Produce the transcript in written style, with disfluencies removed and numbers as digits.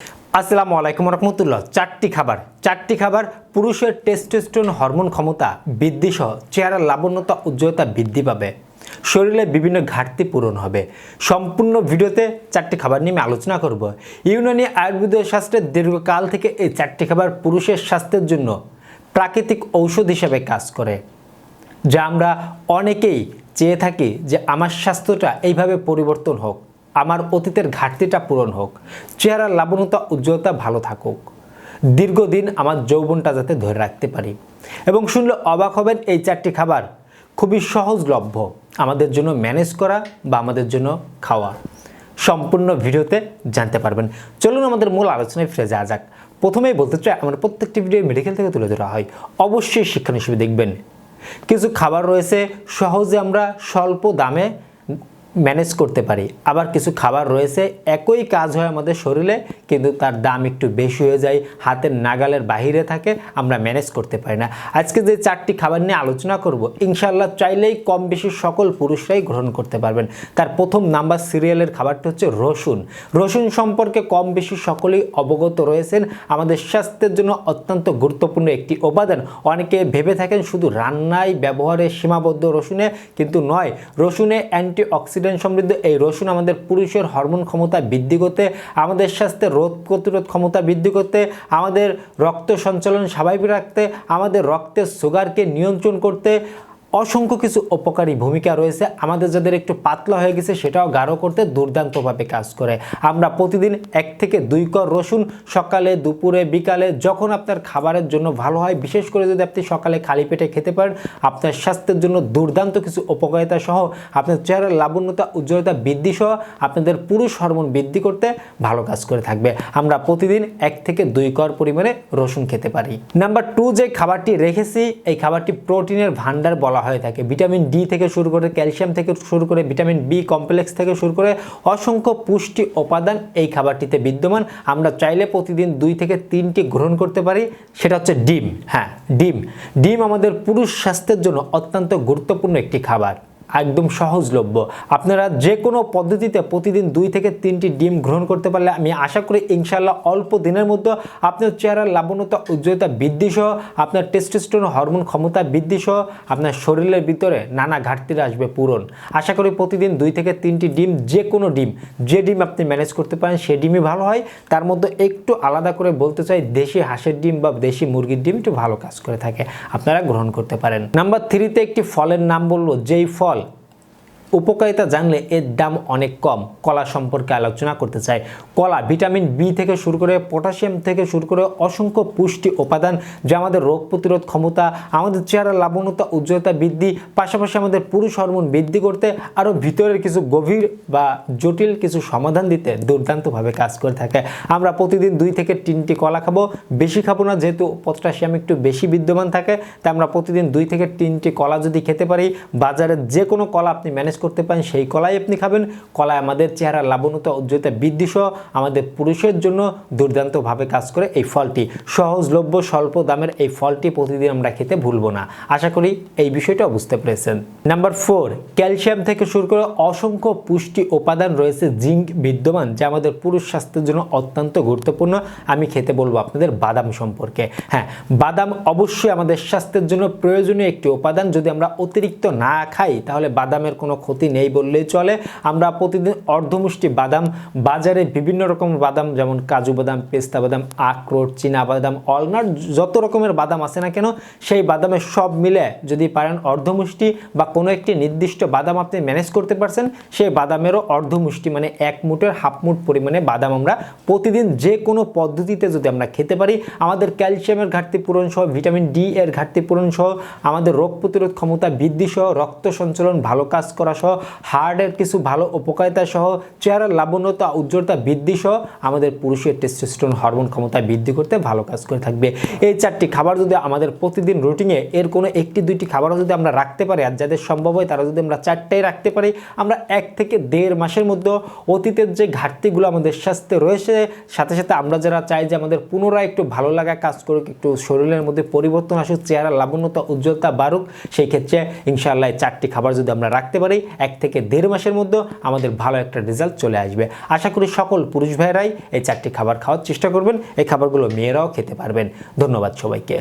আসসালামু আলাইকুম রহমতুল্লাহ। চারটি খাবার পুরুষের টেস্টোস্টেরন হরমোন ক্ষমতা বৃদ্ধি সহ চেহারার লাবণ্যতা উজ্জ্বলতা বৃদ্ধি পাবে, শরীরে বিভিন্ন ঘাটতি পূরণ হবে। সম্পূর্ণ ভিডিওতে চারটি খাবার নিয়ে আমি আলোচনা করব। ইউনানি আয়ুর্বেদ শাস্ত্রের দীর্ঘকাল থেকে এই চারটি খাবার পুরুষের স্বাস্থ্যের জন্য প্রাকৃতিক ঔষধ হিসেবে কাজ করে, যা আমরা অনেকেই চেয়ে থাকি যে আমার স্বাস্থ্যটা এইভাবে পরিবর্তন হোক, আমার অতীতের ঘাটতিটা পূরণ হোক, চেহারার লাবণ্যতা উজ্জ্বলতা ভালো থাকুক, দীর্ঘদিন আমার যৌবনটা যাতে ধরে রাখতে পারি। এবং শুনলে অবাক হবেন, এই চারটি খাবার খুবই সহজলভ্য আমাদের জন্য ম্যানেজ করা বা আমাদের জন্য খাওয়া। সম্পূর্ণ ভিডিওতে জানতে পারবেন। চলুন আমাদের মূল আলোচনায় ফিরে যাওয়া যাক। প্রথমেই বলতে চাই, আমার প্রত্যেকটি ভিডিও মেডিকেল থেকে তুলে ধরা হয়, অবশ্যই শিক্ষণীয় হিসেবে দেখবেন। কিছু খাবার রয়েছে সহজে আমরা স্বল্প দামে ম্যানেজ করতে পারি, আবার কিছু খাবার রয়েছে একই কাজ হয় আমাদের শরীরে, কিন্তু তার দাম একটু বেশি হয়ে যায়, হাতের নাগালের বাহিরে থাকে, আমরা ম্যানেজ করতে পারি না। আজকে যে চারটি খাবার নিয়ে আলোচনা করব, ইনশাআল্লাহ চাইলেই কম বেশি সকল পুরুষরাই গ্রহণ করতে পারবেন। তার প্রথম নাম্বার সিরিয়ালের খাবারটা হচ্ছে রসুন। রসুন সম্পর্কে কম বেশি সকলেই অবগত রয়েছেন। আমাদের স্বাস্থ্যের জন্য অত্যন্ত গুরুত্বপূর্ণ একটি উপাদান। অনেকে ভেবে থাকেন শুধু রান্নায় ব্যবহারে সীমাবদ্ধ রসুনে, কিন্তু নয়। রসুনে অ্যান্টিঅক্সিডেন্ট সমৃদ্ধ এই রসুন আমাদের পুরুষের হরমোন ক্ষমতা বৃদ্ধি করতে, আমাদের স্বাস্থ্যের রোগ প্রতিরোধ ক্ষমতা বৃদ্ধি করতে, আমাদের রক্ত সঞ্চালন স্বাভাবিক রাখতে, আমাদের রক্তের সুগারকে নিয়ন্ত্রণ করতে অসংখ্য কিছু উপকারী ভূমিকা রয়েছে। আমাদের যাদের একটু পাতলা হয়ে গেছে সেটাও গাঢ় করতে দুর্দান্তভাবে কাজ করে। আমরা প্রতিদিন 1 থেকে 2 কোয়া রসুন সকালে, দুপুরে, বিকালে যখন আপনার খাবারের জন্য ভালো হয়, বিশেষ করে যদি আপনি সকালে খালি পেটে খেতে পারেন, আপনার স্বাস্থ্যের জন্য দুর্দান্ত কিছু উপকারিতা সহ আপনার চেহারার লাবণ্যতা উজ্জ্বলতা বৃদ্ধি সহ আপনাদের পুরুষ হরমোন বৃদ্ধি করতে ভালো কাজ করে থাকবে। আমরা প্রতিদিন 1 থেকে 2 কোয়ার পরিমাণে রসুন খেতে পারি। নাম্বার 2 যে খাবারটি রেখেছি, এই খাবারটি প্রোটিনের ভান্ডার বলা হয়ে থাকে। ভিটামিন ডি থেকে শুরু করে, ক্যালসিয়াম থেকে শুরু করে, ভিটামিন বি কমপ্লেক্স থেকে শুরু করে অসংখ্য পুষ্টি উপাদান এই খাবারটিতে বিদ্যমান। আমরা চাইলে প্রতিদিন 2 থেকে 3টি গ্রহণ করতে পারি। সেটা হচ্ছে ডিম। হ্যাঁ, ডিম আমাদের পুরুষ স্বাস্থ্যের জন্য অত্যন্ত গুরুত্বপূর্ণ একটি খাবার, একদম সহজলভ্য। আপনারা যে কোনো পদ্ধতিতে প্রতিদিন 2 থেকে 3টি ডিম গ্রহণ করতে পারলে আমি আশা করি ইনশাআল্লাহ অল্প দিনের মধ্যে আপনার চেহারার লাবণ্যতা উজ্জ্বলতা বৃদ্ধি সহ আপনার টেস্টোস্টেরন হরমোন ক্ষমতা বৃদ্ধি সহ আপনার শরীরের ভিতরে নানা ঘাটতির আসবে পূরণ। আশা করি প্রতিদিন 2 থেকে 3টি ডিম, যে কোনো ডিম, যে ডিম আপনি ম্যানেজ করতে পারেন সে ডিমই ভালো হয়। তার মধ্যে একটু আলাদা করে বলতে চাই, দেশি হাঁসের ডিম বা দেশি মুরগির ডিম একটু ভালো কাজ করে থাকে, আপনারা গ্রহণ করতে পারেন। নাম্বার 3তে একটি ফলের নাম বলবো, যেই ফল উপকারিতা জানলে এর দাম অনেক কম। কলা সম্পর্কে আলোচনা করতে চাই। কলা ভিটামিন বি থেকে শুরু করে, পটাশিয়াম থেকে শুরু করে অসংখ্য পুষ্টি উপাদান, যা আমাদের রোগ প্রতিরোধ ক্ষমতা, আমাদের চেহারার লাবণ্যতা উজ্জ্বলতা বৃদ্ধি, পাশাপাশি আমাদের পুরুষ হরমোন বৃদ্ধি করতে, আরও ভিতরের কিছু গভীর বা জটিল কিছু সমাধান দিতে দুর্দান্তভাবে কাজ করে থাকে। আমরা প্রতিদিন 2 থেকে 3টি কলা খাবো, বেশি খাবো না, যেহেতু পটাশিয়াম একটু বেশি বিদ্যমান থাকে। তাই আমরা প্রতিদিন 2 থেকে 3টি কলা যদি খেতে পারি, বাজারের যে কোনো কলা আপনি ম্যানেজ করতে পারেন সেই কলাই আপনি খাবেন। কলায় আমাদের চেহারার লাবণ্যতা উজ্জ্বলতা বৃদ্ধি সহ আমাদের পুরুষের জন্য দুর্দান্তভাবে কাজ করে এই ফলটি। সহজলভ্য স্বল্প দামের এই ফলটি প্রতিদিন আমরা খেতে ভুলবো না। আশা করি এই বিষয়টা বুঝতে পেরেছেন। নাম্বার 4, ক্যালসিয়াম থেকে শুরু করে অসংখ্য পুষ্টি উপাদান রয়েছে, জিঙ্ক বিদ্যমান, যা আমাদের পুরুষ স্বাস্থ্যের জন্য অত্যন্ত গুরুত্বপূর্ণ। আমি খেতে বলবো আপনাদের বাদাম সম্পর্কে। হ্যাঁ, বাদাম অবশ্যই আমাদের স্বাস্থ্যের জন্য প্রয়োজনীয় একটি উপাদান। যদি আমরা অতিরিক্ত না খাই তাহলে বাদামের কোনো ক্ষতি নেই বললেই চলে। আমরা প্রতিদিন অর্ধমুষ্টি বাদাম, বাজারে বিভিন্ন রকমের বাদাম যেমন কাজু বাদাম, পেস্তা বাদাম, আখরোট, চীনা বাদাম, অলনাট, যত রকমের বাদাম আছে না কেন, সেই বাদামের সব মিলে যদি পারেন অর্ধমুষ্টি বা কোনো একটি নির্দিষ্ট বাদাম আপনি ম্যানেজ করতে পারছেন, সেই বাদামেরও অর্ধমুষ্টি মানে 1 মুঠের হাফ মুঠ পরিমাণে বাদাম আমরা প্রতিদিন যে কোনো পদ্ধতিতে যদি আমরা খেতে পারি, আমাদের ক্যালসিয়ামের ঘাটতি পূরণ সহ, ভিটামিন ডি এর ঘাটতি পূরণ সহ, আমাদের রোগ প্রতিরোধ ক্ষমতা বৃদ্ধি সহ, রক্ত সঞ্চালন ভালো কাজ করা সহ, হার্টের কিছু ভালো উপকারিতা সহ, চেহারার লাবণ্যতা উজ্জ্বলতা বৃদ্ধি সহ আমাদের পুরুষের টেস্টোস্টেরন হরমোন ক্ষমতা বৃদ্ধি করতে ভালো কাজ করে থাকবে। এই 4টি খাবার যদি আমাদের প্রতিদিন রুটিনে এর কোনো 1-2টি খাবারও যদি আমরা রাখতে পারি, আর যাদের সম্ভব হয় তারা যদি আমরা 4টাই রাখতে পারি, আমরা 1 থেকে 1.5 মাসের মধ্যে অতীতের যে ঘাটতিগুলো আমাদের স্বাস্থ্যে রয়েছে, সাথে সাথে আমরা যারা চাই যে আমাদের পুনরায় একটু ভালো লাগা কাজ করুক, একটু শরীরের মধ্যে পরিবর্তন আসুক, চেহারার লাবণ্যতা উজ্জ্বলতা বাড়ুক, সেই ক্ষেত্রে ইনশাআল্লাহ 4টি খাবার যদি আমরা রাখতে পারি, 1 থেকে 1.5 মাসের মধ্যে আমাদের ভালো একটা রেজাল্ট চলে আসবে। আশা করি সকল পুরুষ ভাইরাই এই 4টি খাবার খাওয়ার চেষ্টা করবেন। এই খাবারগুলো মেয়েরাও খেতে পারবেন। ধন্যবাদ সবাইকে।